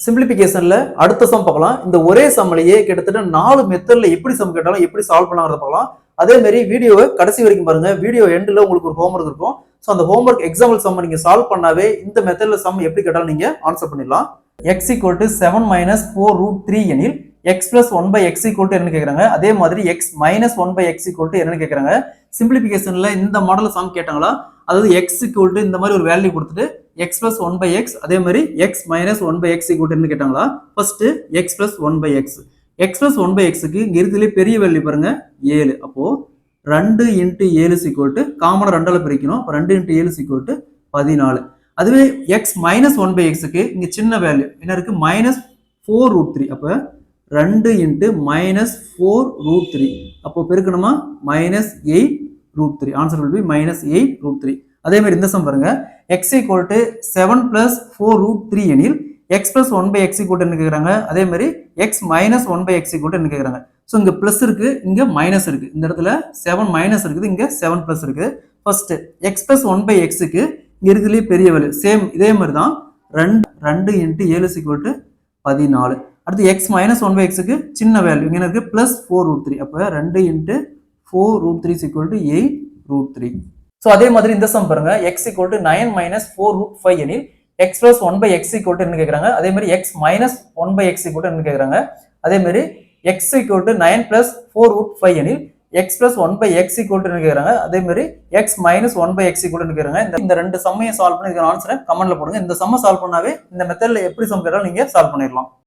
சிம்பிளிபிகேஷன்ல அடுத்த சம் பார்க்கலாம். இந்த ஒரே சம்லையே கிட்டத்தட்ட 4 மெத்தட்ல எப்படி சம் கேட்டாலும் எப்படி சால்வ் பண்ணலாம்ன்றத பார்க்கலாம். அதே மாதிரி வீடியோவை கடைசி வரைக்கும் பாருங்க. வீடியோ எண்ட்ல உங்களுக்கு ஒரு ஹோம்வொர்க் இருக்கும். ஸோ அந்த ஹோம்வொர்க் எக்ஸாம்பிள் சம் நீங்க சால்வ் பண்ணாவே இந்த மெத்தட்ல சம் எப்படி கேட்டாலும் நீங்க ஆன்சர் பண்ணிடலாம். x = 7 - 4√3 எனில் x + 1/x = என்ன கேக்குறாங்க. அதே மாதிரி x - 1/x = என்னன்னு கேக்குறாங்க. சிம்பிளிபிகேஷன்ல இந்த மாடல்ல சம் கேட்டாங்களா, அதாவது x = இந்த மாதிரி ஒரு வேல்யூ கொடுத்துட்டு x + 1/x அதே மாதிரி x - 1/x = என்ன கேட்டாங்களா. First x + 1/x x + 1/x க்கு இங்க இருக்கிறதுல பெரிய வேல்யூ பாருங்க 7. அப்போ 2 × 7 காமனா 2ஆல பிரிக்கணும். அப்ப 2 × 7 14. அதுவே x - 1/x க்கு இங்க சின்ன வேல்யூ என்ன இருக்கு -4√3. அப்ப 2 × -4√3 அப்போ பெருக்கணுமா -8√3. Answer will be -8√3. அதே மாதிரி இந்த சம் பாருங்க. x = 7 + 4√3 எனில் x + 1/x = என்ன கேக்குறாங்க. அதே மாதிரி x - 1/x = என்ன கேக்குறாங்க. சோ இங்க பிளஸ் இருக்கு, இங்க மைனஸ் இருக்கு. இந்த இடத்துல 7 மைனஸ் இருக்குது, இங்க 7 பிளஸ் இருக்கு. ஃபர்ஸ்ட் x + 1/x க்கு இங்க இருக்கிறதுல பெரிய வேல்யூ சேம் இதே மாதிரி தான் 2 × 7 14. அடுத்து x - 1/x க்கு சின்ன வேல்யூ இங்க இருக்கு +4√3. அப்ப 2 × 4√3 = 8√3. சோ அதே மாதிரி இந்த சம் பாருங்க. x = 9 - 4√5 எனில் x + 1/x = என்ன கேக்குறாங்க. அதே மாதிரி x - 1/x = என்ன கேக்குறாங்க. அதே மாதிரி x = 9 + 4√5 எனில் x + 1/x = என்ன கேக்குறாங்க. அதே மாதிரி x - 1/x = என்ன கேக்குறாங்க. இந்த ரெண்டு சம்மையும் சால்வ் பண்ணி இதுக்கு ஆன்சரை கமெண்ட்ல போடுங்க. இந்த சம்ம சால்வ் பண்ணாவே இந்த மெத்தட்ல எப்படி சம் கேட்டாலும் நீங்க சால்வ் பண்ணிடலாம்.